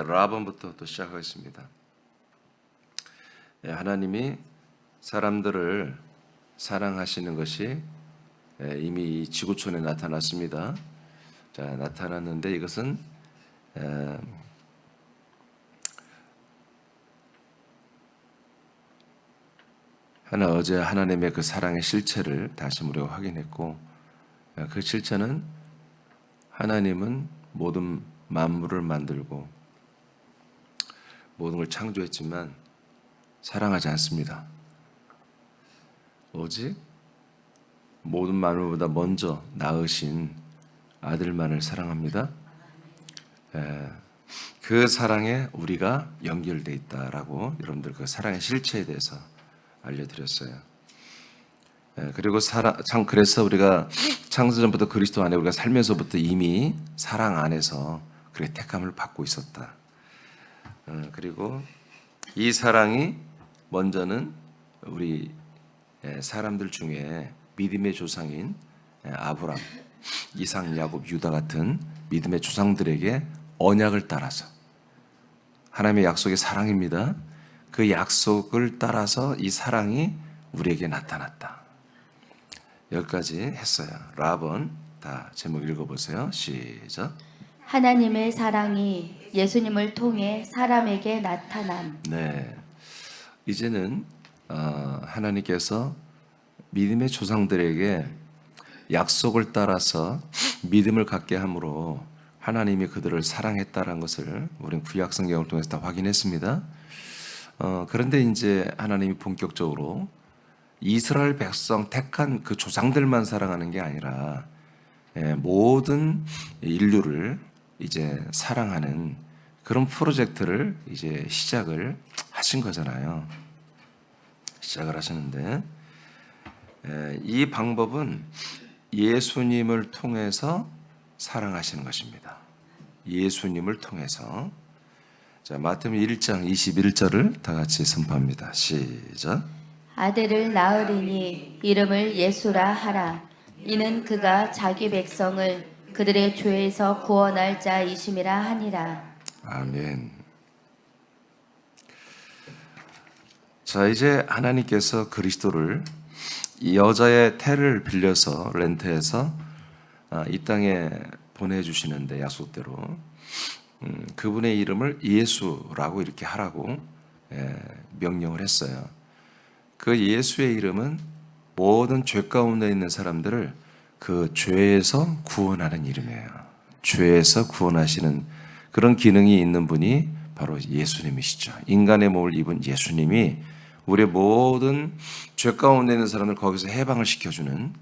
라본부터 또 시작하겠습니다. 하나님이 사람들을 사랑하시는 것이 이미 이 지구촌에 나타났습니다. 나타났는데 이것은 어제 하나님의 그 사랑의 실체를 다시 우리가 확인했고, 그 실체는 하나님은 모든 만물을 만들고 모든 걸 창조했지만 사랑하지 않습니다. 오직 모든 만물보다 먼저 낳으신 아들만을 사랑합니다. 그 사랑에 우리가 연결되어 있다라고 여러분들 그 사랑의 실체에 대해서 알려드렸어요. 그리고 그래서 우리가 창세전부터 그리스도 안에 우리가 살면서부터 이미 사랑 안에서 그렇게 택함을 받고 있었다. 그리고 이 사랑이 먼저는 우리 사람들 중에 믿음의 조상인 아브람, 이삭, 야곱, 유다 같은 믿음의 조상들에게 언약을 따라서, 하나님의 약속이 사랑입니다. 그 약속을 따라서 이 사랑이 우리에게 나타났다. 여기까지 했어요. 라본 다 제목 읽어보세요. 시작. 하나님의 사랑이 예수님을 통해 사람에게 나타남. 네, 이제는 하나님께서 믿음의 조상들에게 약속을 따라서 믿음을 갖게 함으로 하나님이 그들을 사랑했다는 것을 우리는 구약 성경을 통해서 다 확인했습니다. 그런데 이제 하나님이 본격적으로 이스라엘 백성 택한 그 조상들만 사랑하는 게 아니라 모든 인류를 이제 사랑하는 그런 프로젝트를 이제 시작을 하신 거잖아요. 시작을 하시는데 이 방법은 예수님을 통해서 사랑하시는 것입니다. 예수님을 통해서. 자, 마태복음 1장 21절을 다 같이 선포합니다. 시작. 아들을 낳으리니 이름을 예수라 하라. 이는 그가 자기 백성을 그들의 죄에서 구원할 자이심이라 하니라. 아멘. 자, 이제 하나님께서 그리스도를 이 여자의 태를 빌려서 렌트해서 이 땅에 보내주시는데 약속대로 그분의 이름을 예수라고 이렇게 하라고 명령을 했어요. 그 예수의 이름은 모든 죄 가운데 있는 사람들을 그 죄에서 구원하는 이름이에요. 죄에서 구원하시는 그런 기능이 있는 분이 바로 예수님이시죠. 인간의 몸을 입은 예수님이 우리의 모든 죄 가운데 있는 사람을 거기서 해방을 시켜주는,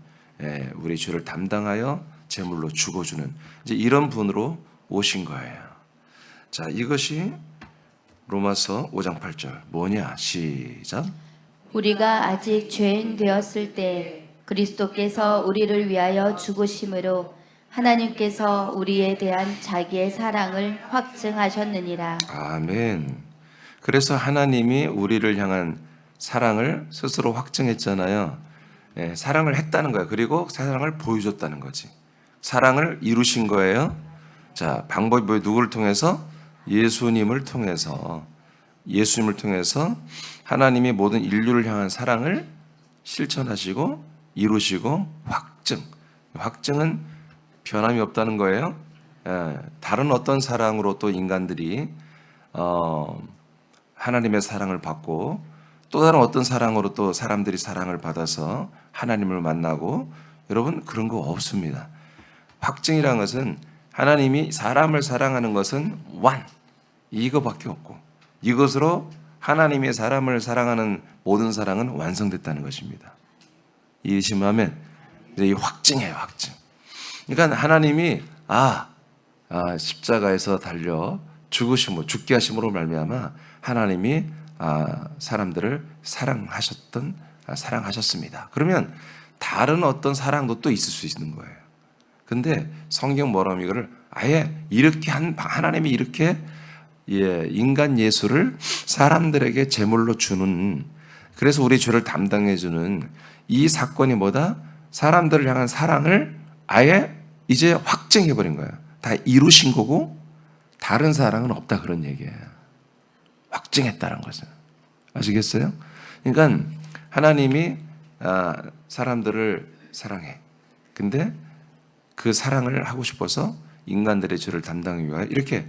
우리 죄를 담당하여 제물로 죽어주는 이제 이런 분으로 오신 거예요. 자, 이것이 로마서 5장 8절 뭐냐? 시작. 우리가 아직 죄인 되었을 때 그리스도께서 우리를 위하여 죽으심으로 하나님께서 우리에 대한 자기의 사랑을 확증하셨느니라. 아멘. 그래서 하나님이 우리를 향한 사랑을 스스로 확증했잖아요. 사랑을 했다는 거예요. 그리고 사랑을 보여줬다는 거지. 사랑을 이루신 거예요. 자, 방법이 뭐예요? 누구를 통해서? 예수님을 통해서. 예수님을 통해서 하나님이 모든 인류를 향한 사랑을 실천하시고 이루시고 확증. 확증은 변함이 없다는 거예요. 다른 어떤 사랑으로 또 인간들이 하나님의 사랑을 받고 또 다른 어떤 사랑으로 또 사람들이 사랑을 받아서 하나님을 만나고, 여러분 그런 거 없습니다. 확증이라는 것은 하나님이 사람을 사랑하는 것은 이거밖에 없고, 이것으로 하나님의 사람을 사랑하는 모든 사랑은 완성됐다는 것입니다. 이해하시면 이 확증이에요, 확증. 그러니까 하나님이 십자가에서 달려 죽게 하심으로 말미암아 하나님이 사람들을 사랑하셨습니다. 그러면 다른 어떤 사랑도 또 있을 수 있는 거예요. 근데 성경 뭐라면 이거를 아예 이렇게 하나님이 이렇게 인간 예수를 사람들에게 제물로 주는, 그래서 우리 죄를 담당해 주는 이 사건이 뭐다? 사람들을 향한 사랑을 아예 이제 확증해 버린 거예요. 다 이루신 거고 다른 사랑은 없다 그런 얘기예요. 확증했다는 것은. 아시겠어요? 그러니까 하나님이 사람들을 사랑해. 근데 그 사랑을 하고 싶어서 인간들의 죄를 담당하기 위하여 이렇게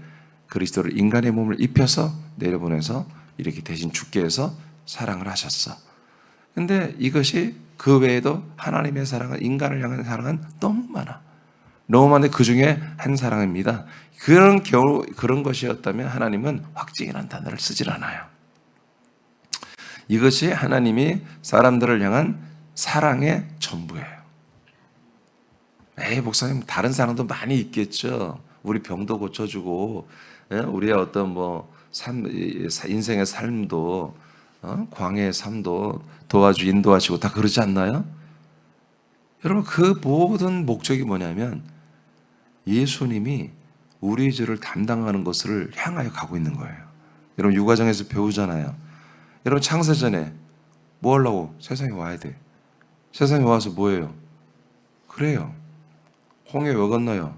그리스도를 인간의 몸을 입혀서 내려보내서 이렇게 대신 죽게 해서 사랑을 하셨어. 근데 이것이 그 외에도 하나님의 사랑은, 인간을 향한 사랑은 너무 많아. 너무 많은데 그 중에 한 사랑입니다. 그런 것이었다면 하나님은 확증이라는 단어를 쓰질 않아요. 이것이 하나님이 사람들을 향한 사랑의 전부예요. 목사님, 다른 사랑도 많이 있겠죠. 우리 병도 고쳐주고, 우리의 어떤 인생의 삶도, 광야의 삶도 인도하시고 다 그러지 않나요? 여러분, 그 모든 목적이 뭐냐면 예수님이 우리의 죄를 담당하는 것을 향하여 가고 있는 거예요. 여러분, 육아정에서 배우잖아요. 여러분, 창세전에 뭐 하려고 세상에 와야 돼? 세상에 와서 뭐예요? 그래요. 홍해 왜 건너요?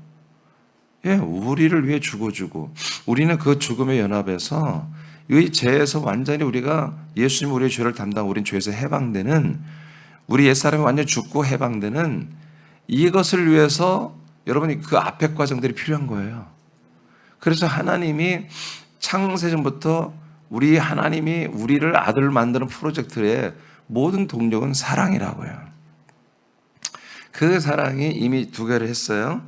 우리를 위해 죽어주고, 우리는 그 죽음의 연합에서 이 죄에서 완전히 우리가, 예수님 우리의 죄를 담당하고 우리는 죄에서 해방되는, 우리 옛사람이 완전히 죽고 해방되는 이것을 위해서 여러분이 그 앞에 과정들이 필요한 거예요. 그래서 하나님이 창세전부터 하나님이 우리를 아들을 만드는 프로젝트의 모든 동력은 사랑이라고요. 그 사랑이 이미 두 개를 했어요.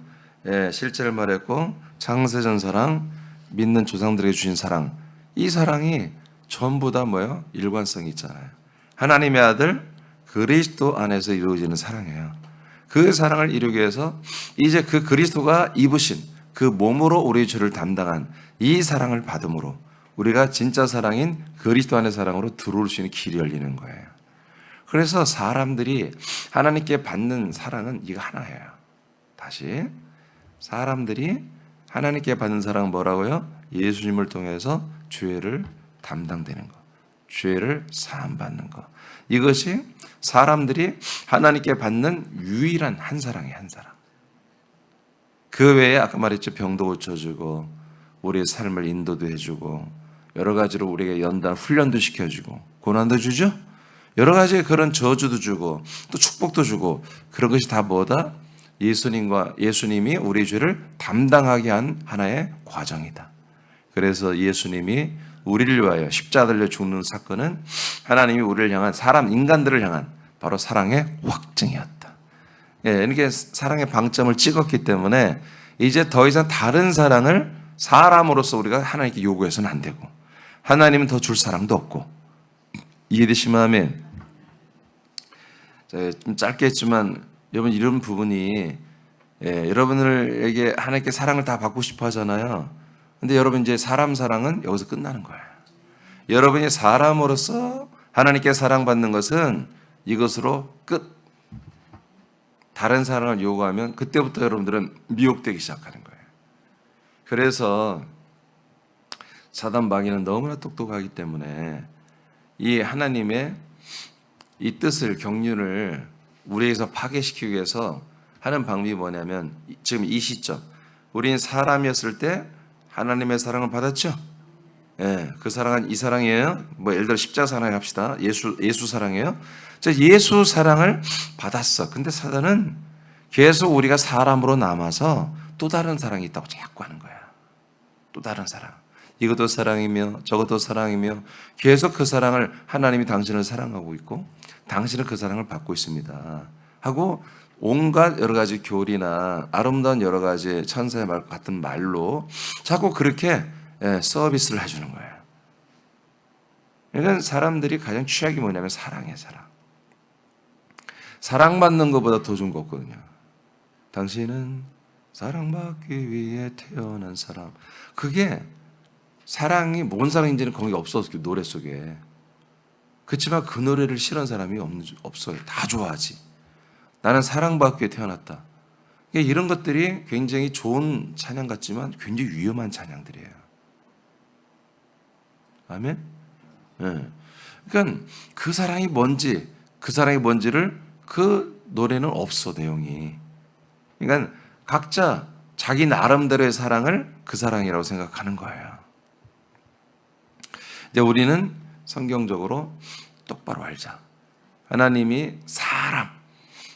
실제를 말했고, 창세전 사랑, 믿는 조상들에게 주신 사랑. 이 사랑이 전부 다 뭐예요? 일관성이 있잖아요. 하나님의 아들 그리스도 안에서 이루어지는 사랑이에요. 그 사랑을 이루기 위해서 이제 그 그리스도가 입으신 그 몸으로 우리의 죄를 담당한 이 사랑을 받음으로 우리가 진짜 사랑인 그리스도 안의 사랑으로 들어올 수 있는 길이 열리는 거예요. 그래서 사람들이 하나님께 받는 사랑은 이거 하나예요. 다시, 사람들이 하나님께 받는 사랑은 뭐라고요? 예수님을 통해서 죄를 담당되는 것, 죄를 사함받는 것. 이것이 사람들이 하나님께 받는 유일한 한 사랑이에요. 한 사랑. 그 외에 아까 말했죠. 병도 고쳐주고 우리의 삶을 인도도 해주고 여러 가지로 우리에게 연단 훈련도 시켜주고 고난도 주죠. 여러 가지 그런 저주도 주고 또 축복도 주고, 그런 것이 다 뭐다? 예수님이 우리의 죄를 담당하게 한 하나의 과정이다. 그래서 예수님이 우리를 위하여 십자가 달려 죽는 사건은 하나님이 우리를 향한, 인간들을 향한 바로 사랑의 확증이었다. 이렇게 사랑의 방점을 찍었기 때문에 이제 더 이상 다른 사랑을 사람으로서 우리가 하나님께 요구해서는 안 되고, 하나님은 더 줄 사랑도 없고. 이해되시면 아멘. 좀 짧게 했지만 여러분, 이런 부분이 여러분에게 하나님께 사랑을 다 받고 싶어 하잖아요. 근데 여러분, 이제 사람 사랑은 여기서 끝나는 거예요. 여러분이 사람으로서 하나님께 사랑받는 것은 이것으로 끝. 다른 사랑을 요구하면 그때부터 여러분들은 미혹되기 시작하는 거예요. 그래서 사단 마귀는 너무나 똑똑하기 때문에 이 하나님의 이 뜻을, 경륜을 우리에게서 파괴시키기 위해서 하는 방법이 뭐냐면, 지금 이 시점, 우리는 사람이었을 때 하나님의 사랑을 받았죠? 그 사랑은 이 사랑이에요. 예를 들어 십자가 사랑 합시다. 예수 사랑이에요. 예수 사랑을 받았어. 근데 사단은 계속 우리가 사람으로 남아서 또 다른 사랑이 있다고 자꾸 하는 거야. 또 다른 사랑. 이것도 사랑이며 저것도 사랑이며 계속 그 사랑을, 하나님이 당신을 사랑하고 있고 당신은 그 사랑을 받고 있습니다 하고 온갖 여러 가지 교리나 아름다운 여러 가지 천사의 말 같은 말로 자꾸 그렇게 서비스를 해주는 거예요. 그러니까 사람들이 가장 취약이 뭐냐면 사랑이에요. 사랑. 사랑받는 것보다 더 좋은 거 없거든요. 당신은 사랑받기 위해 태어난 사람. 그게 사랑이 뭔 사랑인지는 거기 없었어요. 그 노래 속에. 그렇지만 그 노래를 싫어하는 사람이 없어요. 다 좋아하지. 나는 사랑받기 위해 태어났다. 이런 것들이 굉장히 좋은 찬양 같지만 굉장히 위험한 찬양들이에요. 아멘? 그러니까 그 사랑이 뭔지를 그 노래는 없어, 내용이. 그러니까 각자 자기 나름대로의 사랑을 그 사랑이라고 생각하는 거예요. 이제 우리는 성경적으로 똑바로 알자. 하나님이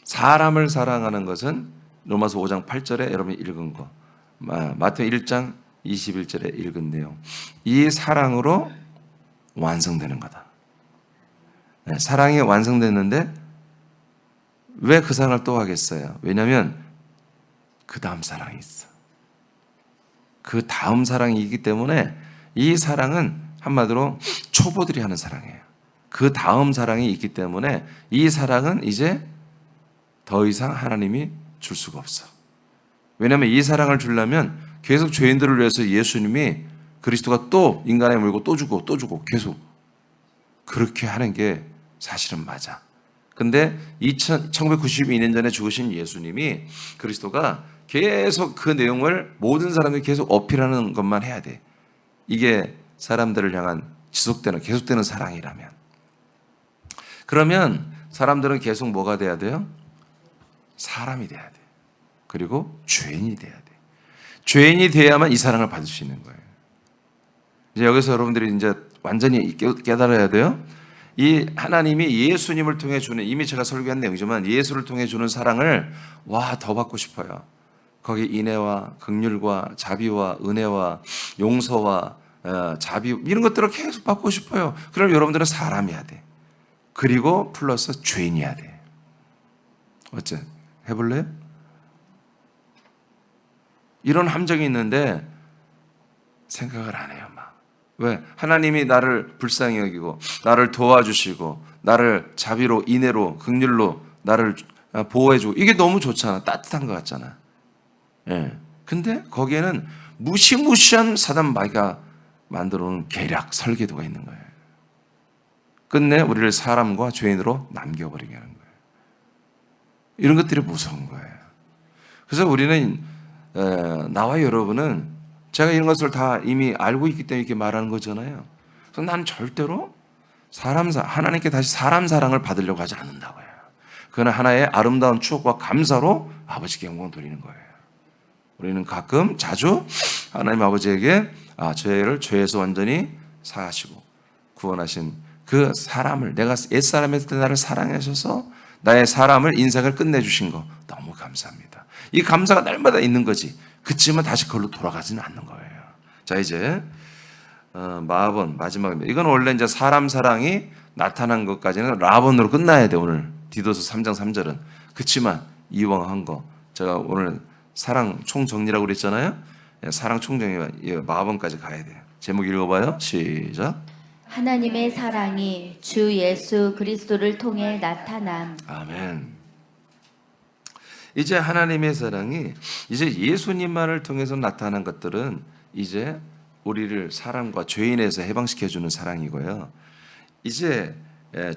사람을 사랑하는 것은 로마서 5장 8절에 여러분이 읽은 거, 마태오 1장 21절에 읽은 내용, 이 사랑으로 완성되는 거다. 사랑이 완성됐는데 왜 그 사랑을 또 하겠어요? 왜냐하면 그 다음 사랑이 있어. 그 다음 사랑이 있기 때문에 이 사랑은 한마디로 초보들이 하는 사랑이에요. 그 다음 사랑이 있기 때문에 이 사랑은 이제 더 이상 하나님이 줄 수가 없어. 왜냐하면 이 사랑을 주려면 계속 죄인들을 위해서 예수님이 그리스도가 또 인간의 물고 또 주고 또 주고 계속 그렇게 하는 게 사실은 맞아. 근데 1992년 전에 죽으신 예수님이 그리스도가 계속 그 내용을 모든 사람들이 계속 어필하는 것만 해야 돼. 이게 사람들을 향한 지속되는 계속되는 사랑이라면. 그러면 사람들은 계속 뭐가 돼야 돼요? 사람이 돼야 돼. 그리고 죄인이 돼야 돼. 죄인이 돼야만 이 사랑을 받을 수 있는 거예요. 이제 여기서 여러분들이 이제 완전히 깨달아야 돼요. 이 하나님이 예수님을 통해 주는, 이미 제가 설교한 내용이지만 예수를 통해 주는 사랑을 더 받고 싶어요. 거기 인애와 긍휼과 자비와 은혜와 용서와 자비 이런 것들을 계속 받고 싶어요. 그럼 여러분들은 사람이어야 돼. 그리고 플러스 죄인이어야 돼. 어째? 해볼래요? 이런 함정이 있는데 생각을 안 해요. 왜? 하나님이 나를 불쌍히 여기고 나를 도와주시고 나를 자비로 인애로 긍휼로 나를 보호해주고 이게 너무 좋잖아. 따뜻한 것 같잖아. 예. 근데 거기에는 무시무시한 사단 마귀가 만들어 놓은 계략, 설계도가 있는 거예요. 끝내 우리를 사람과 죄인으로 남겨버리게 하는 거예요. 이런 것들이 무서운 거예요. 그래서 우리는 나와 여러분은 제가 이런 것을 다 이미 알고 있기 때문에 이렇게 말하는 거잖아요. 그래서 난 절대로 하나님께 다시 사람 사랑을 받으려고 하지 않는다고요. 그건 하나의 아름다운 추억과 감사로 아버지께 영광 돌리는 거예요. 우리는 가끔 자주 하나님 아버지에게 죄를 죄에서 완전히 사하시고 구원하신 그 사람을, 내가 옛사람일 때 나를 사랑하셔서 나의 사람을, 인생을 끝내주신 거 너무 감사합니다. 이 감사가 날마다 있는 거지. 그치만 다시 그걸로 돌아가지는 않는 거예요. 자, 이제 마아본 마지막입니다. 이건 원래 이제 사람 사랑이 나타난 것까지는 라본으로 끝나야 돼. 오늘 디도서 3장 3절은. 그치만 이왕한 거 제가 오늘 사랑 총정리라고 그랬잖아요. 사랑 총정리 마아본까지 가야 돼요. 제목 읽어봐요. 시작. 하나님의 사랑이 주 예수 그리스도를 통해 나타남. 아멘. 이제 하나님의 사랑이 이제 예수님만을 통해서 나타난 것들은 이제 우리를 사람과 죄인에서 해방시켜주는 사랑이고요. 이제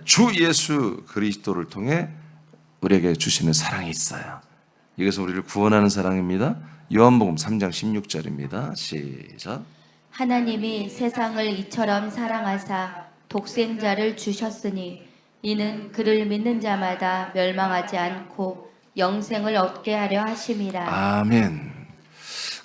주 예수 그리스도를 통해 우리에게 주시는 사랑이 있어요. 이것은 우리를 구원하는 사랑입니다. 요한복음 3장 16절입니다. 시작. 하나님이 세상을 이처럼 사랑하사 독생자를 주셨으니 이는 그를 믿는 자마다 멸망하지 않고 영생을 얻게 하려 하심이라. 아멘.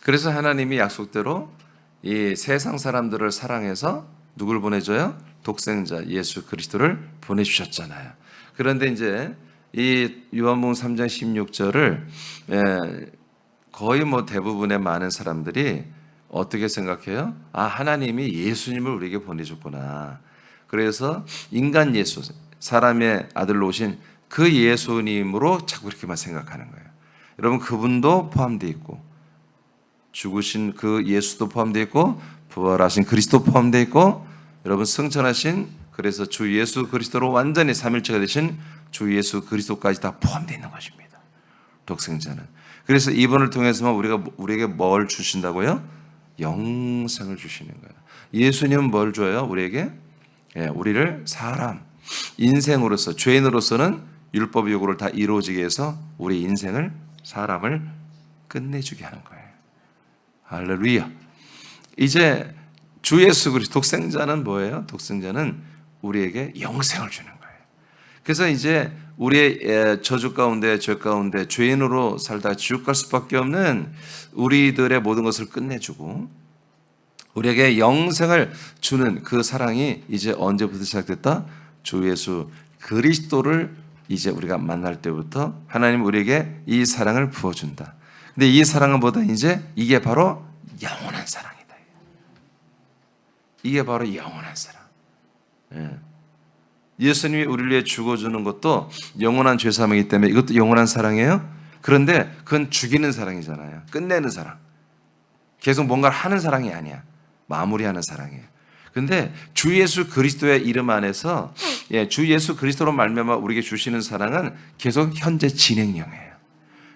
그래서 하나님이 약속대로 이 세상 사람들을 사랑해서 누굴 보내줘요? 독생자 예수 그리스도를 보내주셨잖아요. 그런데 이제 이 요한복음 3장 16절을 거의 대부분의 많은 사람들이 어떻게 생각해요? 하나님이 예수님을 우리에게 보내줬구나. 그래서 인간 예수, 사람의 아들로 오신 그 예수님으로 자꾸 이렇게만 생각하는 거예요. 여러분, 그분도 포함되어 있고 죽으신 그 예수도 포함되어 있고 부활하신 그리스도 포함되어 있고 여러분 승천하신 그래서 주 예수 그리스도로 완전히 삼일체가 되신 주 예수 그리스도까지 다 포함되어 있는 것입니다. 독생자는. 그래서 이분을 통해서만 우리에게 뭘 주신다고요? 영생을 주시는 거예요. 예수님은 뭘 줘요? 우리에게? 우리를 사람, 인생으로서, 죄인으로서는 율법의 요구를 다 이루어지게 해서 우리 인생을, 사람을 끝내주게 하는 거예요. 할렐루야. 이제 주 예수 그리스도 독생자는 뭐예요? 독생자는 우리에게 영생을 주는 거예요. 그래서 이제 우리의 저주 가운데 죄 가운데 죄인으로 살다 지옥 갈 수밖에 없는 우리들의 모든 것을 끝내주고 우리에게 영생을 주는 그 사랑이 이제 언제부터 시작됐다? 주 예수 그리스도를 이제 우리가 만날 때부터 하나님 우리에게 이 사랑을 부어준다. 근데 이 사랑은 뭐다? 이제 이게 바로 영원한 사랑이다. 이게 바로 영원한 사랑. 예. 예수님이 우리를 위해 죽어주는 것도 영원한 죄사함이기 때문에 이것도 영원한 사랑이에요. 그런데 그건 죽이는 사랑이잖아요. 끝내는 사랑. 계속 뭔가를 하는 사랑이 아니야. 마무리하는 사랑이에요. 근데 주 예수 그리스도의 이름 안에서 주 예수 그리스도로 말미암아 우리에게 주시는 사랑은 계속 현재 진행형이에요.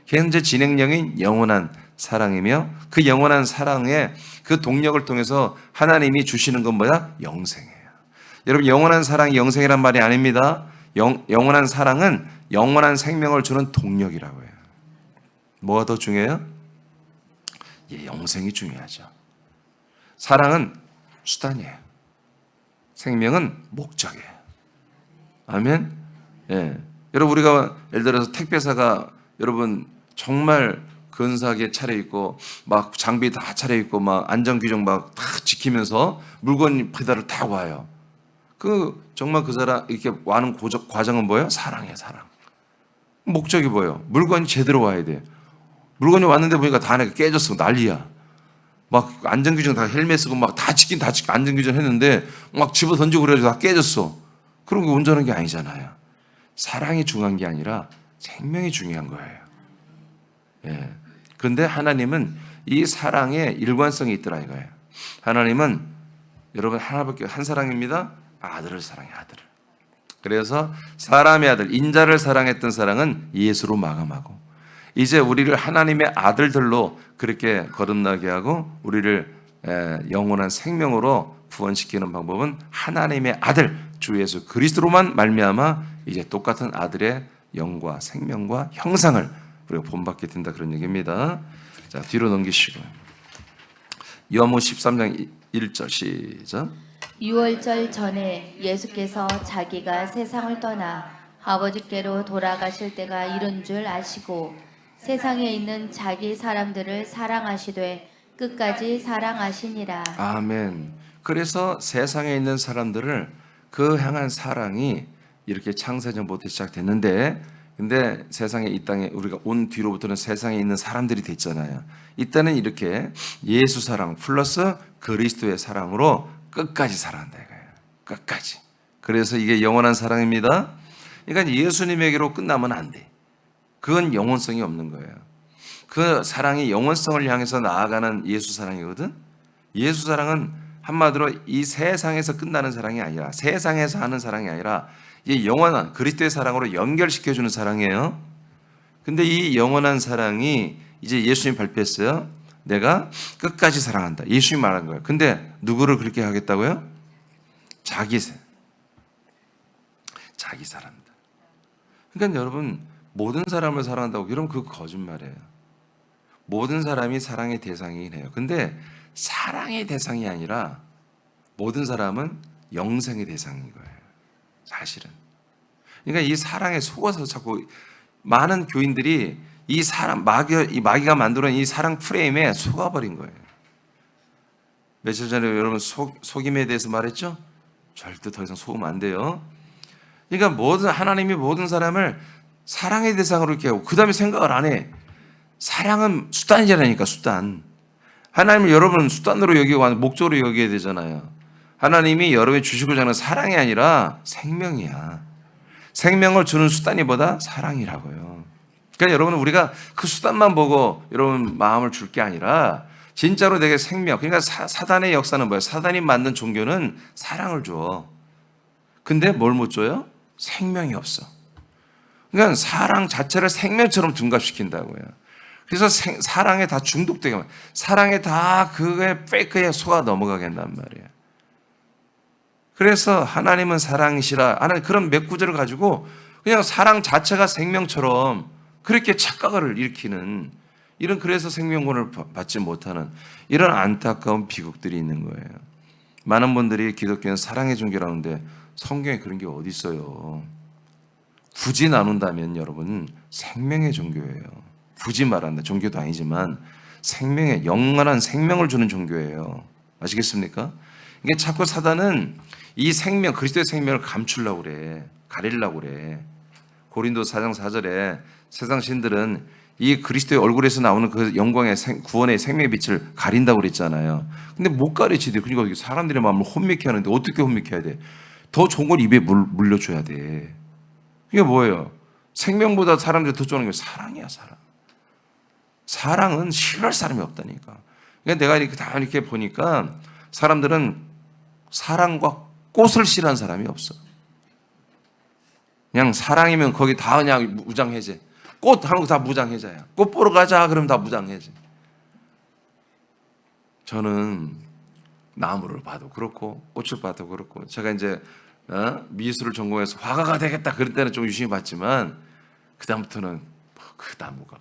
현재 진행형인 영원한 사랑이며 그 영원한 사랑의 그 동력을 통해서 하나님이 주시는 건 뭐야? 영생이에요. 여러분 영원한 사랑이 영생이란 말이 아닙니다. 영원한 사랑은 영원한 생명을 주는 동력이라고 해요. 뭐가 더 중요해요? 영생이 중요하죠. 사랑은 수단이에요. 생명은 목적이에요. 아멘. 예. 여러분 우리가 예를 들어서 택배사가 여러분 정말 근사하게 차려입고 막 장비 다 차려입고 막 안전규정 막 다 지키면서 물건 배달을 다 와요. 정말 그 사람 이렇게 와는 과정은 뭐예요? 사랑이에요, 사랑. 목적이 뭐예요? 물건이 제대로 와야 돼. 물건이 왔는데 보니까 다 깨졌어, 난리야. 막 안전규정 다 헬멧 쓰고 막 다 지킨 안전규정 했는데 막 집어 던지고 그래가지고 다 깨졌어. 그런 거 운전하는 게 아니잖아요. 사랑이 중요한 게 아니라 생명이 중요한 거예요. 예. 근데 하나님은 이 사랑에 일관성이 있더라 이거예요. 하나님은 여러분 하나밖에 한 사랑입니다. 아들을 사랑해, 아들을. 그래서 사람의 아들, 인자를 사랑했던 사랑은 예수로 마감하고 이제 우리를 하나님의 아들들로 그렇게 거듭나게 하고 우리를 영원한 생명으로 구원시키는 방법은 하나님의 아들 주 예수 그리스도로만 말미암아 이제 똑같은 아들의 영과 생명과 형상을 우리가 본받게 된다 그런 얘기입니다. 자, 뒤로 넘기시고 요한복음 13장 1절 시작. 유월절 전에 예수께서 자기가 세상을 떠나 아버지께로 돌아가실 때가 이른 줄 아시고 세상에 있는 자기 사람들을 사랑하시되 끝까지 사랑하시니라. 아멘. 그래서 세상에 있는 사람들을 그 향한 사랑이 이렇게 창세전부터 시작됐는데 근데 세상에 이 땅에 우리가 온 뒤로부터는 세상에 있는 사람들이 됐잖아요. 이때는 이렇게 예수 사랑 플러스 그리스도의 사랑으로 끝까지 사랑한다 이거예요. 끝까지. 그래서 이게 영원한 사랑입니다. 그러니까 예수님에게로 끝나면 안 돼. 그건 영원성이 없는 거예요. 그 사랑이 영원성을 향해서 나아가는 예수 사랑이거든. 예수 사랑은 한마디로 이 세상에서 끝나는 사랑이 아니라 세상에서 하는 사랑이 아니라 이 영원한 그리스도의 사랑으로 연결시켜주는 사랑이에요. 근데 이 영원한 사랑이 이제 예수님이 발표했어요. 내가 끝까지 사랑한다. 예수님이 말한 거예요. 근데 누구를 그렇게 하겠다고요? 자기 사람들. 그러니까 여러분 모든 사람을 사랑한다고 그러면 그 거짓말이에요. 모든 사람이 사랑의 대상이긴 해요. 근데 사랑의 대상이 아니라 모든 사람은 영생의 대상인 거예요. 사실은. 그러니까 이 사랑에 속아서 자꾸 많은 교인들이 이 마귀가 만들어낸 이 사랑 프레임에 속아버린 거예요. 며칠 전에 여러분 속임에 대해서 말했죠? 절대 더 이상 속으면 안 돼요. 그러니까 하나님이 모든 사람을 사랑의 대상으로 이렇게 하고 그 다음에 생각을 안 해. 사랑은 수단이라니까 수단. 하나님을 여러분 수단으로 여기고 목적으로 여겨야 되잖아요. 하나님이 여러분이 주시고자 하는 사랑이 아니라 생명이야. 생명을 주는 수단이 뭐다? 사랑이라고요. 그러니까 여러분 우리가 그 수단만 보고 여러분 마음을 줄 게 아니라 진짜로 내게 생명. 그러니까 사단의 역사는 뭐예요? 사단이 만든 종교는 사랑을 줘. 근데 뭘 못 줘요? 생명이 없어. 그러니까 사랑 자체를 생명처럼 둔갑시킨다고요. 그래서 사랑에 다 중독되게 사랑에 다 그게 페이크에 속아 넘어가게 한단 말이에요. 그래서 하나님은 사랑이시라 하는 그런 몇 구절을 가지고 그냥 사랑 자체가 생명처럼 그렇게 착각을 일으키는 이런 그래서 생명권을 받지 못하는 이런 안타까운 비극들이 있는 거예요. 많은 분들이 기독교는 사랑의 종교라는데 성경에 그런 게 어디 있어요? 굳이 나눈다면 여러분 생명의 종교예요. 굳이 말한다. 종교도 아니지만 생명의 영원한 생명을 주는 종교예요. 아시겠습니까? 이게 자꾸 사단은 이 생명, 그리스도의 생명을 감추려고 그래. 가리려고 그래. 고린도 4장 4절에 세상 신들은 이 그리스도의 얼굴에서 나오는 그 영광의 구원의 생명의 빛을 가린다고 그랬잖아요. 근데 못 가리치대. 그러니까 사람들의 마음을 혼미케 하는데 어떻게 혼미케 해야 돼? 더 좋은 걸 입에 물려줘야 돼. 이게 뭐예요? 생명보다 사람들이 더 좋아하는 게 사랑이야, 사랑. 사랑은 싫어할 사람이 없다니까. 그러니까 내가 이렇게 다 이렇게 보니까 사람들은 사랑과 꽃을 싫어하는 사람이 없어. 그냥 사랑이면 거기 다 그냥 무장해제. 꽃 하는 거 다 무장해제야. 꽃 보러 가자 그러면 다 무장해제. 저는 나무를 봐도 그렇고 꽃을 봐도 그렇고 제가 이제 미술을 전공해서 화가가 되겠다 그럴 때는 좀 유심히 봤지만 그 다음부터는 그 나무가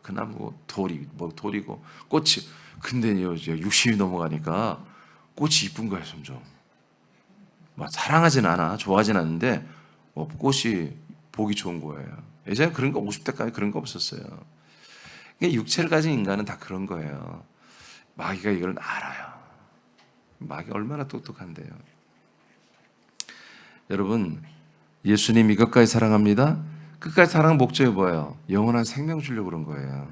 돌이고 꽃이 근데요 이제 60이 넘어가니까 꽃이 이쁜 거예요 점점. 막 사랑하진 않아 좋아하진 않는데 꽃이 보기 좋은 거예요. 예전에 그런 거 50대까지 그런 거 없었어요. 그러니까 육체를 가진 인간은 다 그런 거예요. 마귀가 이걸 알아요. 마귀 얼마나 똑똑한데요. 여러분 예수님이 끝까지 사랑합니다. 끝까지 사랑한 목적이 뭐예요? 영원한 생명 주려고 그런 거예요.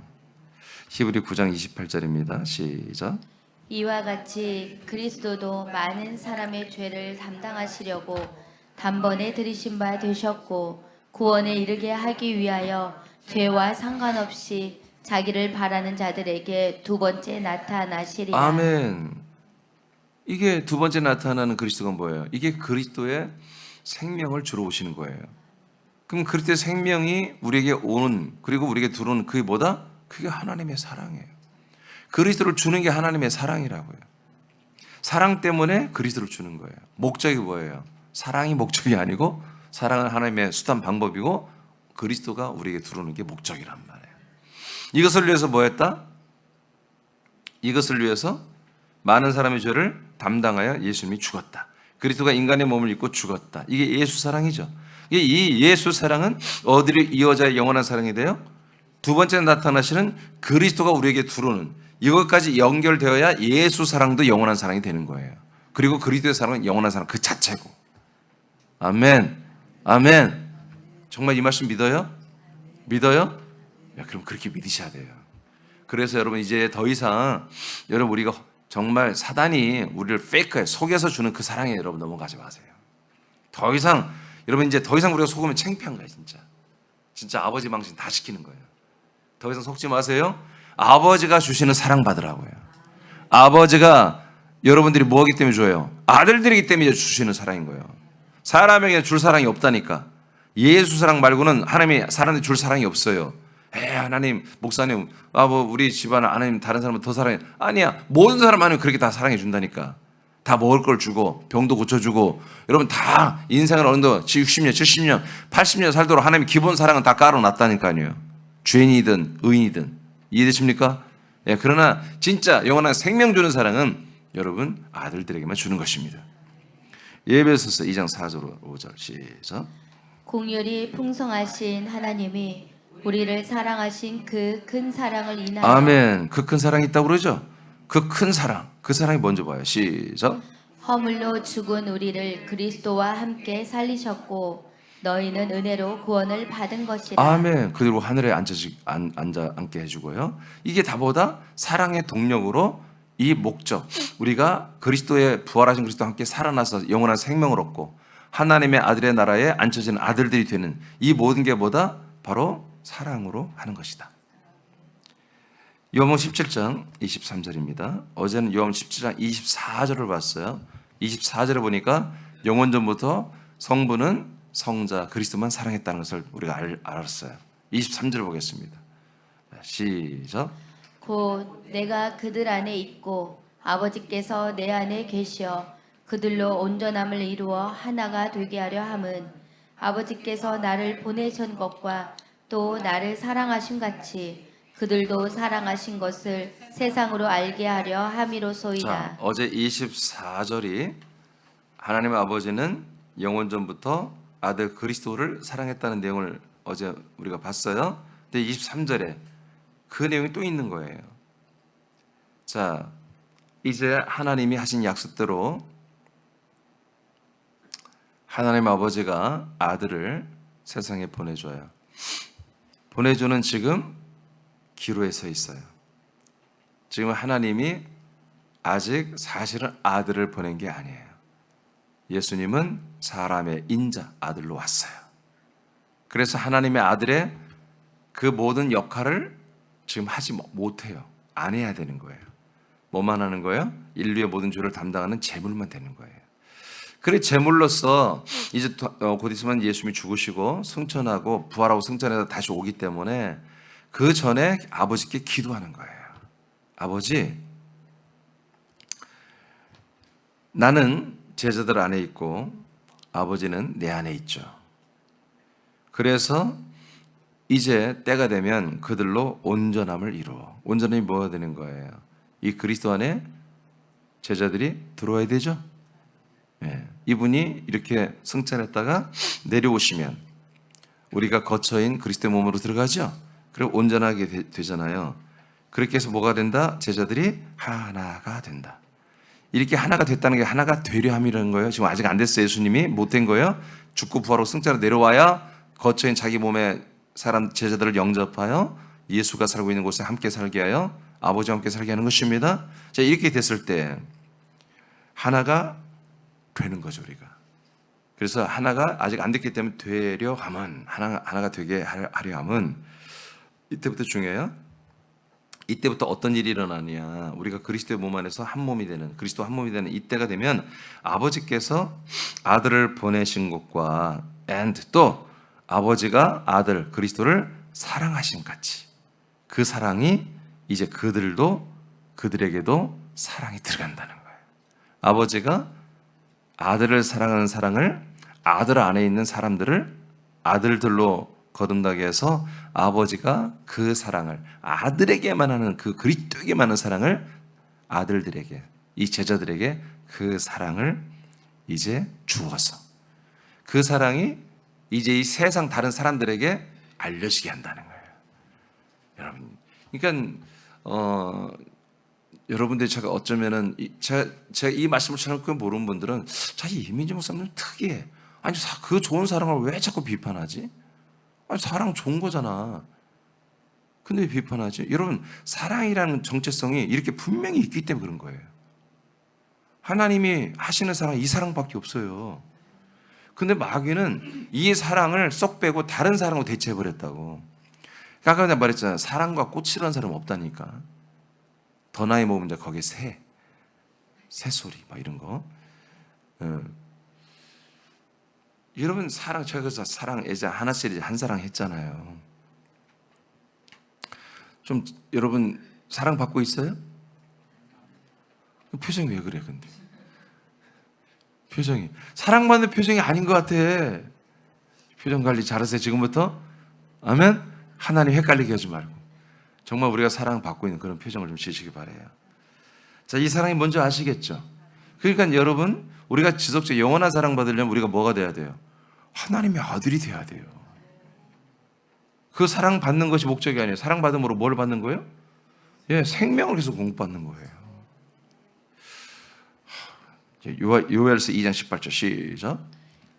히브리 9장 28절입니다. 시작. 이와 같이 그리스도도 많은 사람의 죄를 담당하시려고 단번에 들이신 바 되셨고 구원에 이르게 하기 위하여 죄와 상관없이 자기를 바라는 자들에게 두 번째 나타나시리라. 아멘. 이게 두 번째 나타나는 그리스도가 뭐예요? 이게 그리스도의 생명을 주러 오시는 거예요. 그럼 그리스도의 생명이 우리에게 오는 그리고 우리에게 들어오는 그게 뭐다? 그게 하나님의 사랑이에요. 그리스도를 주는 게 하나님의 사랑이라고요. 사랑 때문에 그리스도를 주는 거예요. 목적이 뭐예요? 사랑이 목적이 아니고 사랑은 하나님의 수단 방법이고 그리스도가 우리에게 들어오는 게 목적이란 말이에요. 이것을 위해서 뭐 했다? 이것을 위해서 많은 사람의 죄를 담당하여 예수님이 죽었다. 그리스도가 인간의 몸을 입고 죽었다. 이게 예수 사랑이죠. 이 예수 사랑은 어디로 이어져야 영원한 사랑이 돼요? 두 번째 나타나시는 그리스도가 우리에게 들어오는 이것까지 연결되어야 예수 사랑도 영원한 사랑이 되는 거예요. 그리고 그리스도의 사랑은 영원한 사랑 그 자체고. 아멘. 아멘. 정말 이 말씀 믿어요? 믿어요? 야, 그럼 그렇게 믿으셔야 돼요. 그래서 여러분 이제 더 이상 여러분 우리가 정말 사단이 우리를 페이크에 속여서 주는 그 사랑에 여러분 넘어가지 마세요. 더 이상 여러분 이제 더 이상 우리가 속으면 창피한 거예요, 진짜. 진짜 아버지 망신 다 시키는 거예요. 더 이상 속지 마세요. 아버지가 주시는 사랑 받으라고요. 아버지가 여러분들이 뭐 하기 때문에 줘요? 아들들이기 때문에 주시는 사랑인 거예요. 사람에게 줄 사랑이 없다니까. 예수 사랑 말고는 하나님이 사람한테 줄 사랑이 없어요. 하나님, 목사님, 뭐 우리 집안 하나님 다른 사람은 더 사랑해. 아니야. 모든 사람 하나님 그렇게 다 사랑해 준다니까. 다 먹을 걸 주고 병도 고쳐주고 여러분 다 인생을 어느 정도 60년, 70년, 80년 살도록 하나님이 기본 사랑은 다 깔아놨다니까요. 죄인이든 의인이든 이해되십니까? 예, 그러나 진짜 영원한 생명 주는 사랑은 여러분 아들들에게만 주는 것입니다. 에베소서 2장 4절 5절 시작. 공률이 풍성하신 하나님이 우리를 사랑하신 그 큰 사랑을 인하여 아멘. 그 큰 사랑이 있다고 그러죠? 그 큰 사랑. 그 사랑이 먼저 봐요. 시작. 허물로 죽은 우리를 그리스도와 함께 살리셨고 너희는 은혜로 구원을 받은 것이라. 아멘. 그리고 하늘에 앉게 해주고요. 이게 다 뭐다? 사랑의 동력으로 이 목적. 우리가 그리스도의 부활하신 그리스도와 함께 살아나서 영원한 생명을 얻고 하나님의 아들의 나라에 앉혀진 아들들이 되는 이 모든 게 뭐다? 바로 사랑으로 하는 것이다. 요한복음 17장 23절입니다. 어제는 요한복음 17장 24절을 봤어요. 24절에 보니까 영원전부터 성부는 성자 그리스도만 사랑했다는 것을 우리가 알았어요. 23절을 보겠습니다. 시작. 곧 내가 그들 안에 있고 아버지께서 내 안에 계시어 그들로 온전함을 이루어 하나가 되게 하려 함은 아버지께서 나를 보내신 것과 또 나를 사랑하신 같이 그들도 사랑하신 것을 세상으로 알게 하려 함이로소이다. 자, 어제 24절이 하나님 아버지는 영원전부터 아들 그리스도를 사랑했다는 내용을 어제 우리가 봤어요. 근데 23절에 그 내용이 또 있는 거예요. 자, 이제 하나님이 하신 약속대로 하나님 아버지가 아들을 세상에 보내줘요. 보내주는 지금 기로에 서 있어요. 지금 하나님이 아직 사실은 아들을 보낸 게 아니에요. 예수님은 사람의 인자 아들로 왔어요. 그래서 하나님의 아들의 그 모든 역할을 지금 하지 못해요. 안 해야 되는 거예요. 뭐만 하는 거예요? 인류의 모든 죄를 담당하는 제물만 되는 거예요. 그래 제물로서 이제 곧 있으면 예수님이 죽으시고 승천하고 부활하고 승천해서 다시 오기 때문에 그 전에 아버지께 기도하는 거예요. 아버지, 나는 제자들 안에 있고 아버지는 내 안에 있죠. 그래서 이제 때가 되면 그들로 온전함을 이루어. 온전함이 뭐가 되는 거예요? 이 그리스도 안에 제자들이 들어와야 되죠. 예, 이분이 이렇게 승천했다가 내려오시면 우리가 거처인 그리스도의 몸으로 들어가죠. 그리고 온전하게 되잖아요. 그렇게 해서 뭐가 된다? 제자들이 하나가 된다. 이렇게 하나가 됐다는 게 하나가 되려 함이라는 거예요. 지금 아직 안 됐어요. 예수님이 못 된 거예요. 죽고 부활하고 승천으로 내려와야 거처인 자기 몸의 사람 제자들을 영접하여 예수가 살고 있는 곳에 함께 살게 하여 아버지와 함께 살게 하는 것입니다. 자, 이렇게 됐을 때 하나가 되는 거죠, 우리가. 그래서 하나가 아직 안 됐기 때문에 되려 함은 하나가 되게 하려 함은 이때부터 중요해요. 이때부터 어떤 일이 일어나냐? 우리가 그리스도의 몸 안에서 한 몸이 되는 그리스도 한 몸이 되는 이때가 되면 아버지께서 아들을 보내신 것과 또 아버지가 아들 그리스도를 사랑하신 같이 그 사랑이 이제 그들에게도 사랑이 들어간다는 거예요. 아버지가 아들을 사랑하는 사랑을 아들 안에 있는 사람들을 아들들로 거듭나게 해서 아버지가 그 사랑을 아들에게만 하는 그 그리스도에게만 하는 사랑을 아들들에게 이 제자들에게 그 사랑을 이제 주어서 그 사랑이 이제 이 세상 다른 사람들에게 알려지게 한다는 거예요. 여러분, 그러니까 여러분들이 제가 어쩌면은 제가 이 말씀을 처음 모르는 분들은 자, 이 이민재 목사님 특이해. 아니 그 좋은 사랑을 왜 자꾸 비판하지? 아니 사랑 좋은 거잖아. 근데 왜 비판하지? 여러분, 사랑이라는 정체성이 이렇게 분명히 있기 때문에 그런 거예요. 하나님이 하시는 사랑 이 사랑밖에 없어요. 근데 마귀는 이 사랑을 쏙 빼고 다른 사랑으로 대체해버렸다고. 아까 내가 말했잖아요. 사랑과 꽃이라는 사람 없다니까. 더 나이 먹으면 이제 거기에 새소리 막 이런 거. 여러분 사랑, 제가 그래서 사랑 애자 하나 시리즈 한 사랑 했잖아요. 좀 여러분 사랑 받고 있어요? 표정이 왜 그래 근데? 표정이 사랑받는 표정이 아닌 것 같아. 표정 관리 잘하세요 지금부터. 아멘. 하나님 헷갈리게 하지 말고 정말 우리가 사랑받고 있는 그런 표정을 좀 지시기 바라요. 자, 이 사랑이 뭔지 아시겠죠? 그러니까 여러분, 우리가 지속적 영원한 사랑 받으려면 우리가 뭐가 돼야 돼요? 하나님의 아들이 돼야 돼요. 그 사랑 받는 것이 목적이 아니에요. 사랑 받음으로 뭘 받는 거예요? 예, 생명을 계속 공급받는 거예요. 요엘서 2장 18절 시작.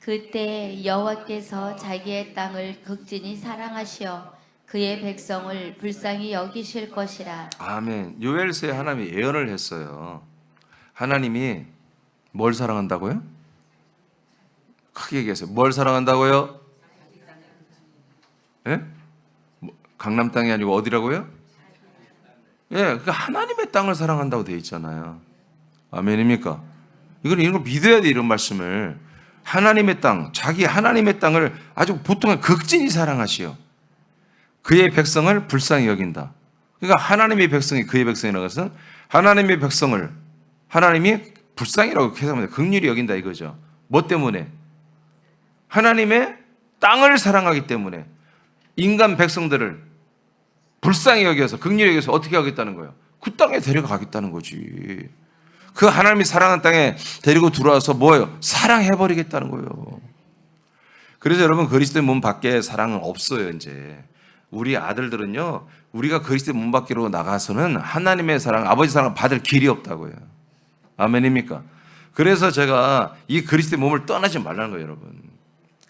그때 여호와께서 자기의 땅을 극진히 사랑하시어 그의 백성을 불쌍히 여기실 것이라. 아멘. 요엘서에 하나님이 예언을 했어요. 하나님이 뭘 사랑한다고요? 크게 얘기하세요. 뭘 사랑한다고요? 예? 강남 땅이 아니고 어디라고요? 예, 그러니까 하나님의 땅을 사랑한다고 되어 있잖아요. 아멘입니까? 이런 걸 믿어야 돼, 이런 말씀을. 하나님의 땅, 자기 하나님의 땅을 아주 보통은 극진히 사랑하시오. 그의 백성을 불쌍히 여긴다. 그러니까 하나님의 백성이 그의 백성이라고 해서 하나님의 백성을 하나님이 불쌍이라고 해석합니다. 긍휼히 여긴다 이거죠. 뭐 때문에? 하나님의 땅을 사랑하기 때문에 인간 백성들을 불쌍히 여겨서 긍휼히 여겨서 어떻게 하겠다는 거예요? 그 땅에 데려가겠다는 거지. 그 하나님이 사랑하는 땅에 데리고 들어와서 뭐예요? 사랑해버리겠다는 거예요. 그래서 여러분 그리스도의 몸 밖에 사랑은 없어요. 이제 우리 아들들은요, 우리가 그리스도의 몸 밖으로 나가서는 하나님의 사랑, 아버지 사랑을 받을 길이 없다고요. 아멘입니까? 그래서 제가 이 그리스도의 몸을 떠나지 말라는 거예요, 여러분.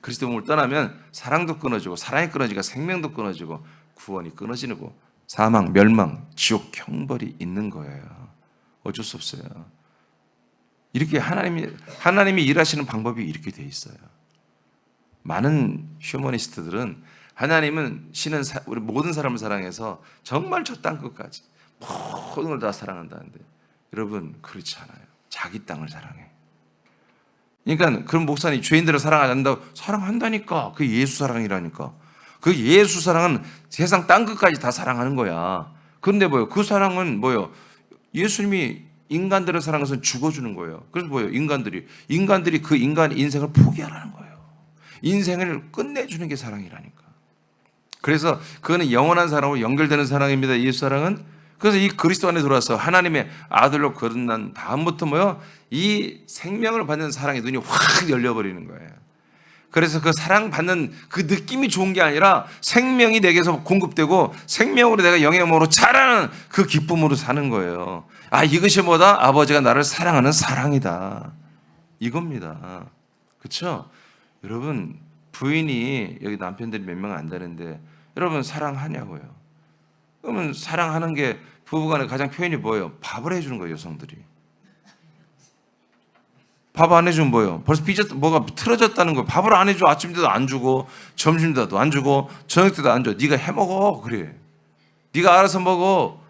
그리스도의 몸을 떠나면 사랑도 끊어지고, 사랑이 끊어지고, 생명도 끊어지고, 구원이 끊어지고, 사망, 멸망, 지옥, 형벌이 있는 거예요. 어쩔 수 없어요. 이렇게 하나님이 일하시는 방법이 이렇게 돼 있어요. 많은 휴머니스트들은 하나님은 우리 모든 사람을 사랑해서 정말 저 땅 끝까지 모든 걸 다 사랑한다는데, 여러분 그렇지 않아요. 자기 땅을 사랑해. 그러니까 그런 목사님 죄인들을 사랑하지 않는다고, 사랑한다니까. 그게 예수 사랑이라니까. 그 예수 사랑은 세상 땅 끝까지 다 사랑하는 거야. 그런데 뭐요? 그 사랑은 뭐요? 예수님이 인간들을 사랑해서 죽어주는 거예요. 그래서 뭐예요? 인간들이 그 인간의 인생을 포기하라는 거예요. 인생을 끝내주는 게 사랑이라니까. 그래서 그거는 영원한 사랑으로 연결되는 사랑입니다. 예수 사랑은. 그래서 이 그리스도 안에 들어와서 하나님의 아들로 거듭난 다음부터 뭐요? 이 생명을 받는 사랑의 눈이 확 열려버리는 거예요. 그래서 그 사랑받는 그 느낌이 좋은 게 아니라 생명이 내게서 공급되고 생명으로 내가 영의 몸으로 자라는 그 기쁨으로 사는 거예요. 아, 이것이 뭐다? 아버지가 나를 사랑하는 사랑이다. 이겁니다. 그렇죠? 여러분, 부인이 여기 남편들이 몇 명 안 되는데 여러분 사랑하냐고요? 그러면 사랑하는 게 부부간에 가장 표현이 뭐예요? 밥을 해주는 거예요, 여성들이. 밥 안 해주면 뭐예요? 벌써 뭐가 틀어졌다는 거예요. 밥을 안 해줘. 아침 때도 안 주고, 점심 때도 안 주고, 저녁 때도 안 줘. 네가 해 먹어. 그래. 네가 알아서 먹어.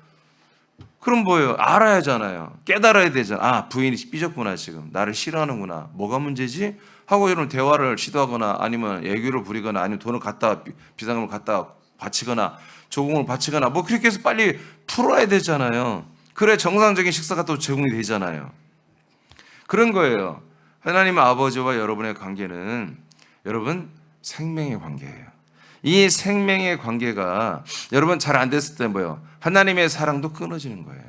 그럼 뭐예요? 알아야 하잖아요. 깨달아야 되잖아. 아, 부인이 삐졌구나 지금. 나를 싫어하는구나. 뭐가 문제지? 하고 이런 대화를 시도하거나 아니면 애교를 부리거나 아니면 돈을 비상금을 갖다 바치거나 조공을 바치거나 뭐 그렇게 해서 빨리 풀어야 되잖아요. 그래 정상적인 식사가 또 제공이 되잖아요. 그런 거예요. 하나님 아버지와 여러분의 관계는 여러분 생명의 관계예요. 이 생명의 관계가 여러분 잘 안 됐을 때 뭐예요? 하나님의 사랑도 끊어지는 거예요.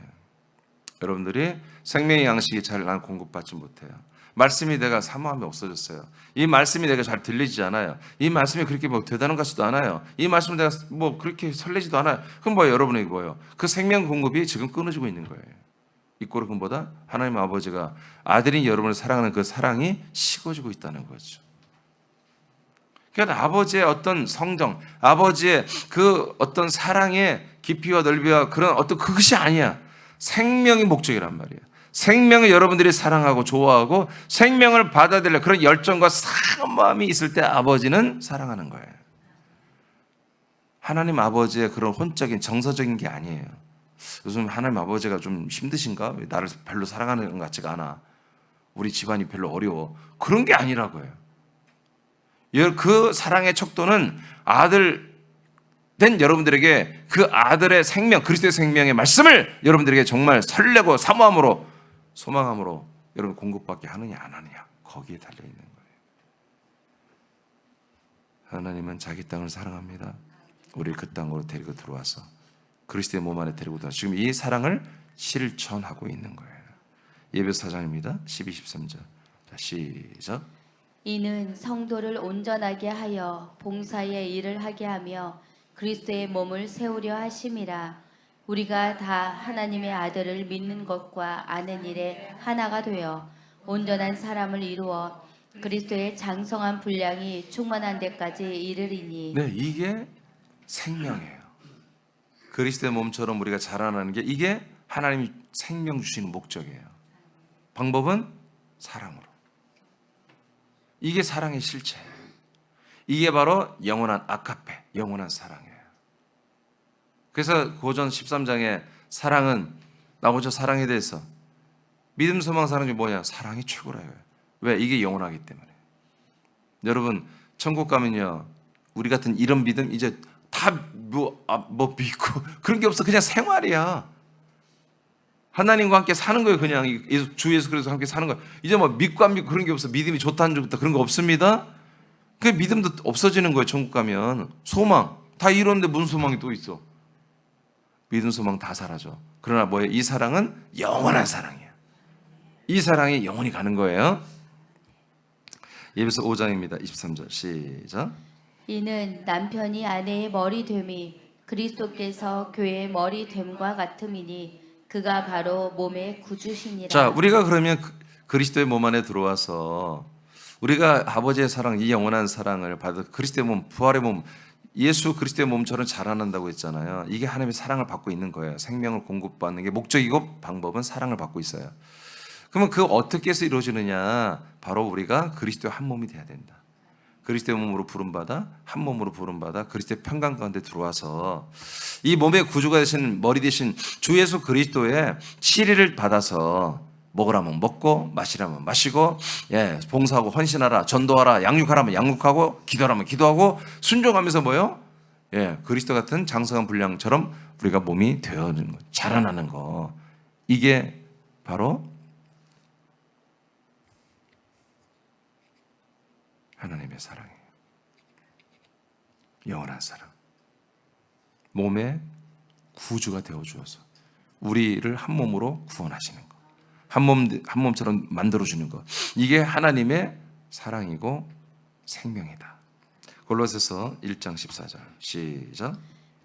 여러분들이 생명의 양식이 잘 난 공급받지 못해요. 말씀이 내가 사모함이 없어졌어요. 이 말씀이 내가 잘 들리지 않아요. 이 말씀이 그렇게 뭐 대단한 것 같지도 않아요. 이 말씀을 내가 뭐 그렇게 설레지도 않아요. 그럼 뭐예요? 여러분에게 뭐예요? 그 생명 공급이 지금 끊어지고 있는 거예요. 이꼬르 그보다 하나님 아버지가 아들인 여러분을 사랑하는 그 사랑이 식어지고 있다는 거죠. 그러니까 아버지의 어떤 성정, 아버지의 그 어떤 사랑의 깊이와 넓이와 그런 어떤 그것이 아니야. 생명이 목적이란 말이에요. 생명을 여러분들이 사랑하고 좋아하고 생명을 받아들일 그런 열정과 사랑한 마음이 있을 때 아버지는 사랑하는 거예요. 하나님 아버지의 그런 혼적인 정서적인 게 아니에요. 요즘 하나님 아버지가 좀 힘드신가? 나를 별로 사랑하는 것 같지가 않아. 우리 집안이 별로 어려워. 그런 게 아니라고요. 그 사랑의 척도는 아들 된 여러분들에게 그 아들의 생명, 그리스도의 생명의 말씀을 여러분들에게 정말 설레고 사모함으로 소망함으로 여러분 공급받게 하느냐 안 하느냐 거기에 달려있는 거예요. 하나님은 자기 땅을 사랑합니다. 우리를 그 땅으로 데리고 들어와서 그리스도의 몸 안에 데리고 들어와서 지금 이 사랑을 실천하고 있는 거예요. 예배서 4장입니다. 12, 13절. 자, 시작. 이는 성도를 온전하게 하여 봉사의 일을 하게 하며 그리스도의 몸을 세우려 하심이라. 우리가 다 하나님의 아들을 믿는 것과 아는 일에 하나가 되어 온전한 사람을 이루어 그리스도의 장성한 분량이 충만한 데까지 이르리니. 네, 이게 생명이에요. 그리스도의 몸처럼 우리가 자라나는 게 이게 하나님이 생명 주시는 목적이에요. 방법은 사랑으로. 이게 사랑의 실체예요. 이게 바로 영원한 아카페, 영원한 사랑이에요. 그래서 고전 13장에 사랑은 나머지 사랑에 대해서 믿음, 소망, 사랑이 뭐냐? 사랑이 최고라요. 왜? 이게 영원하기 때문에. 여러분 천국 가면요 우리 같은 이런 믿음 이제 다 뭐 믿고 그런 게 없어. 그냥 생활이야. 하나님과 함께 사는 거예요. 그냥 주 예수 그리스도와 함께 사는 거예요. 이제 뭐 믿고 안 믿고 그런 게 없어. 믿음이 좋다 안 좋다 그런 거 없습니다. 그 믿음도 없어지는 거예요. 천국 가면. 소망 다 이뤘는데 무슨 소망이 또 있어? 믿음, 소망 다 사라져. 그러나 뭐예요? 이 사랑은 영원한 사랑이에요. 이 사랑이 영원히 가는 거예요. 에베소 5장입니다. 23절 시작. 이는 남편이 아내의 머리 됨이 그리스도께서 교회의 머리 됨과 같음이니 그가 바로 몸의 구주시니라. 자, 우리가 그러면 그리스도의 몸 안에 들어와서 우리가 아버지의 사랑, 이 영원한 사랑을 받아 그리스도의 몸, 부활의 몸, 예수 그리스도의 몸처럼 자라난다고 했잖아요. 이게 하나님의 사랑을 받고 있는 거예요. 생명을 공급받는 게 목적이고 방법은 사랑을 받고 있어요. 그러면 그 어떻게 해서 이루어지느냐? 바로 우리가 그리스도의 한 몸이 돼야 된다. 그리스도의 몸으로 부름받아 한 몸으로 부름받아 그리스도의 평강 가운데 들어와서 이 몸의 구주가 되신 머리 되신 주 예수 그리스도의 치리를 받아서 먹으라면 먹고 마시라면 마시고, 예, 봉사하고 헌신하라, 전도하라, 양육하라면 양육하고, 기도하라면 기도하고, 순종하면서 뭐요? 예, 그리스도 같은 장성한 분량처럼 우리가 몸이 되어지는 거, 자라나는 거. 이게 바로 하나님의 사랑이에요. 영원한 사랑. 몸의 구주가 되어 주어서 우리를 한 몸으로 구원하시는 거. 한 몸처럼 만들어 주는 것. 이게 하나님의 사랑이고 생명이다. 골로새서 1장 14절 시작.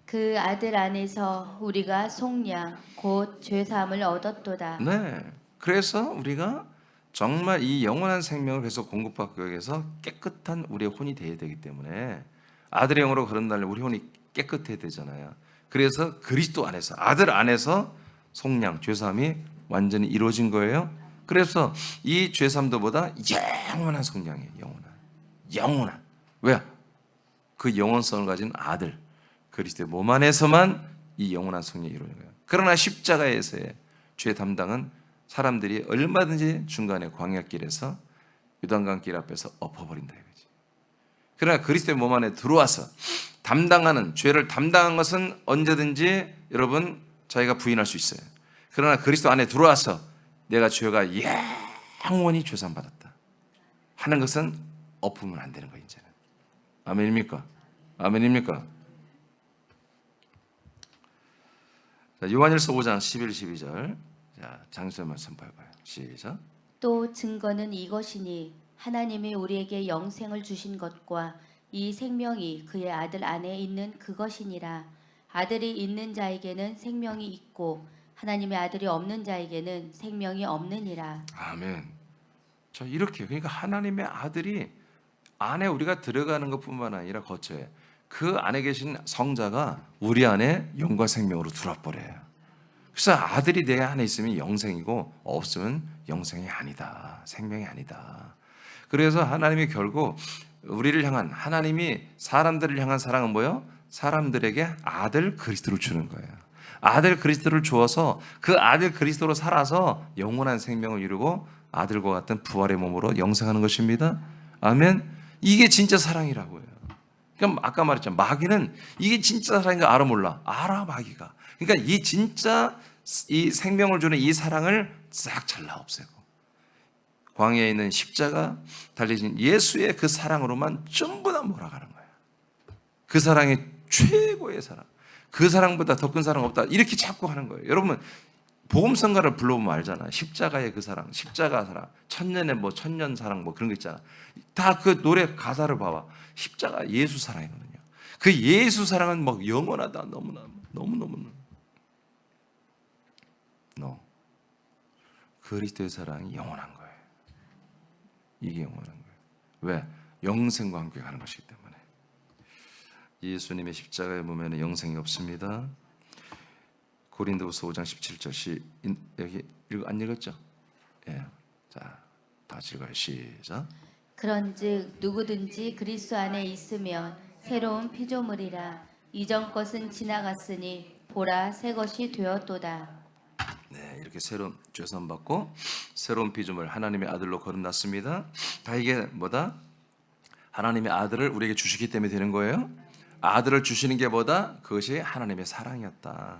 그 아들 안에서 우리가 속량 곧 죄사함을 얻었도다. 네. 그래서 우리가 정말 이 영원한 생명을 계속 공급받기 위해서 깨끗한 우리의 혼이 되어야 되기 때문에 아들의 영으로 거듭나려 우리 혼이 깨끗해야 되잖아요. 그래서 그리스도 안에서 아들 안에서 속량 죄사함이 완전히 이루어진 거예요. 그래서 이 죄사함도보다 영원한 속량이에요. 영원한. 왜? 그 영원성을 가진 아들 그리스도의 몸 안에서만 이 영원한 속량이 이루어진 거예요. 그러나 십자가에서의 죄 담당은 사람들이 얼마든지 중간에 광야길에서 요단강길 앞에서 엎어버린다 이거지. 그러나 그리스도의 몸 안에 들어와서 담당하는 죄를 담당한 것은 언제든지 여러분 자기가 부인할 수 있어요. 그러나 그리스도 안에 들어와서 내가 죄가 영원히 죄사함 받았다 하는 것은 엎으면 안 되는 거예요. 이제는. 아멘입니까? 아멘입니까? 자, 요한일서 5장 11, 12절. 자, 장수의 말씀 봐봐요. 시작. 또 증거는 이것이니 하나님이 우리에게 영생을 주신 것과 이 생명이 그의 아들 안에 있는 그것이니라. 아들이 있는 자에게는 생명이 있고 하나님의 아들이 없는 자에게는 생명이 없느니라. 아멘. 자, 이렇게 그러니까 하나님의 아들이 안에 우리가 들어가는 것뿐만 아니라 거쳐요. 그 안에 계신 성자가 우리 안에 영과 생명으로 들어와 버려요. 그래서 아들이 내 안에 있으면 영생이고 없으면 영생이 아니다. 생명이 아니다. 그래서 하나님이 결국 우리를 향한 하나님이 사람들을 향한 사랑은 뭐예요? 사람들에게 아들 그리스도를 주는 거예요. 아들 그리스도를 주어서 그 아들 그리스도로 살아서 영원한 생명을 이루고 아들과 같은 부활의 몸으로 영생하는 것입니다. 아멘. 이게 진짜 사랑이라고요. 그러니까 아까 말했잖아요. 마귀는 이게 진짜 사랑인가 알아 몰라. 알아 마귀가. 그러니까 이 진짜 이 생명을 주는 이 사랑을 싹 잘라 없애고 광야에 있는 십자가 달리신 예수의 그 사랑으로만 전부 다 몰아가는 거예요. 그 사랑이 최고의 사랑. 그 사랑보다 더 큰 사랑 없다. 이렇게 자꾸 하는 거예요. 여러분 복음성가를 불러보면 알잖아요. 십자가의 그 사랑, 십자가 사랑, 천년의 뭐 천년 사랑 뭐 그런 거 있잖아. 다 그 노래 가사를 봐봐. 십자가 예수 사랑이거든요. 그 예수 사랑은 막 영원하다. 너무나 너무너무 그리스도의 사랑이 영원한 거예요. 이게 영원한 거예요. 왜? 영생과 함께 가는 것이기 때문에. 예수님의 십자가의 몸에는 영생이 없습니다. 고린도후서 5장 17절 여기 안 읽었죠? 예. 자, 다 읽어요. 시작. 그런즉 누구든지 그리스도 안에 있으면 새로운 피조물이라. 이전 것은 지나갔으니 보라 새 것이 되었도다. 네, 이렇게 새로운 죄사함 받고 새로운 피조물 하나님의 아들로 거듭났습니다. 다 이게 뭐다? 하나님의 아들을 우리에게 주시기 때문에 되는 거예요. 아들을 주시는 게 뭐다? 그것이 하나님의 사랑이었다.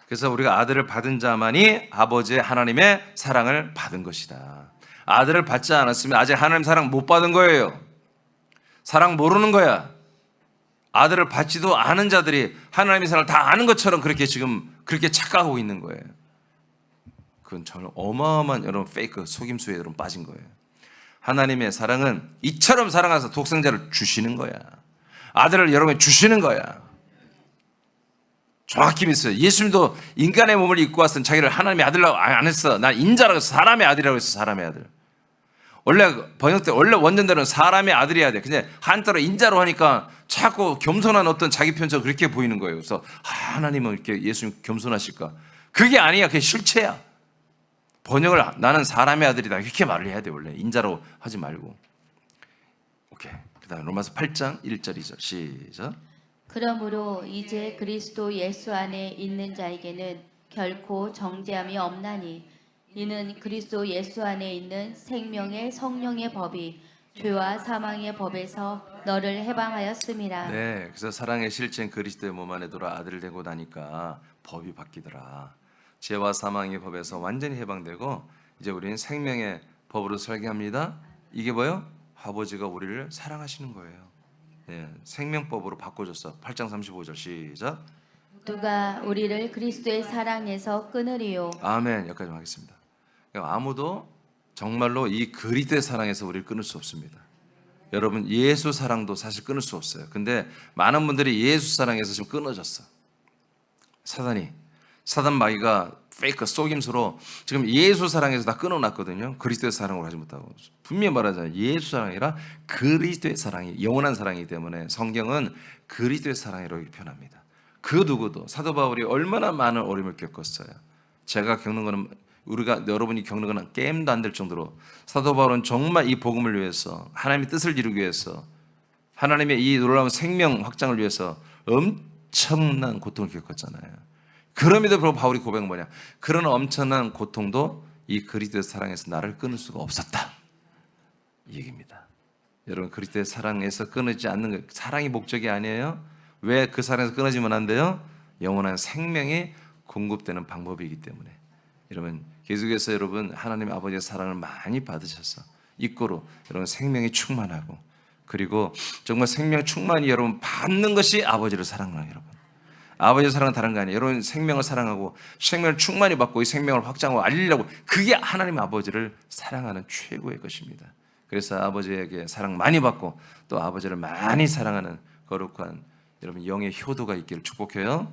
그래서 우리가 아들을 받은 자만이 아버지의 하나님의 사랑을 받은 것이다. 아들을 받지 않았으면 아직 하나님 사랑 못 받은 거예요. 사랑 모르는 거야. 아들을 받지도 않은 자들이 하나님의 사랑을 다 아는 것처럼 그렇게 지금 그렇게 착각하고 있는 거예요. 그건 정말 어마어마한 여러분 페이크 속임수에 여러분 빠진 거예요. 하나님의 사랑은 이처럼 사랑하셔서 독생자를 주시는 거야. 아들을 여러분에 주시는 거야. 정확히 믿어요. 예수님도 인간의 몸을 입고 왔으면 자기를 하나님의 아들이라고 안 했어. 난 인자라고 해서 사람의 아들이라고 했어. 사람의 아들. 원래 번역 때 원래 원전대로는 사람의 아들이어야 돼. 근데 한자로 인자로 하니까 자꾸 겸손한 어떤 자기 편처럼 그렇게 보이는 거예요. 그래서 하나님은 이렇게 예수님 겸손하실까? 그게 아니야. 그게 실체야. 번역을 나는 사람의 아들이다 이렇게 말을 해야 돼. 원래 인자로 하지 말고. 오케이. 그다음에 로마서 8장 1절 2절 시작. 그러므로 이제 그리스도 예수 안에 있는 자에게는 결코 정죄함이 없나니 이는 그리스도 예수 안에 있는 생명의 성령의 법이 죄와 사망의 법에서 너를 해방하였음이라. 네, 그래서 사랑의 실체인 그리스도의 몸 안에 들어 아들을 되고 나니까 법이 바뀌더라. 죄와 사망의 법에서 완전히 해방되고 이제 우리는 생명의 법으로 살게 합니다. 이게 뭐예요? 아버지가 우리를 사랑하시는 거예요. 네, 생명법으로 바꿔줬어. 8장 35절 시작. 누가 우리를 그리스도의 사랑에서 끊으리요. 아멘. 여기까지 하겠습니다. 아무도 정말로 이 그리스도의 사랑에서 우리를 끊을 수 없습니다. 여러분 예수 사랑도 사실 끊을 수 없어요. 근데 많은 분들이 예수 사랑에서 지금 끊어졌어. 사단 마귀가 페이크 속임수로 지금 예수 사랑에서 다 끊어놨거든요. 그리스도의 사랑으로 하지 못하고 분명히 말하잖아요. 예수 사랑이 아니라 그리스도의 사랑이 영원한 사랑이기 때문에 성경은 그리스도의 사랑이라고 표현합니다. 그 누구도 사도 바울이 얼마나 많은 어려움을 겪었어요. 제가 겪는 거는 여러분이 겪는 거는 게임도 안 될 정도로 사도 바울은 정말 이 복음을 위해서 하나님의 뜻을 이루기 위해서 하나님의 이 놀라운 생명 확장을 위해서 엄청난 고통을 겪었잖아요. 그럼에도 불구하고 바울이 고백은 뭐냐? 그런 엄청난 고통도 이 그리스도의 사랑에서 나를 끊을 수가 없었다. 이 얘기입니다. 여러분 그리스도의 사랑에서 끊어지지 않는 거 사랑이 목적이 아니에요. 왜 그 사랑에서 끊어지면 안 돼요? 영원한 생명이 공급되는 방법이기 때문에. 여러분 계속해서 여러분 하나님 아버지의 사랑을 많이 받으셔서 이꼬로 여러분 생명이 충만하고 그리고 정말 생명 충만히 여러분 받는 것이 아버지를 사랑하는 여러분. 아버지의 사랑은 다른 거 아니에요. 여러분 생명을 사랑하고 생명을 충만히 받고 이 생명을 확장하고 알리려고 그게 하나님 아버지를 사랑하는 최고의 것입니다. 그래서 아버지에게 사랑 많이 받고 또 아버지를 많이 사랑하는 거룩한 여러분 영의 효도가 있기를 축복해요.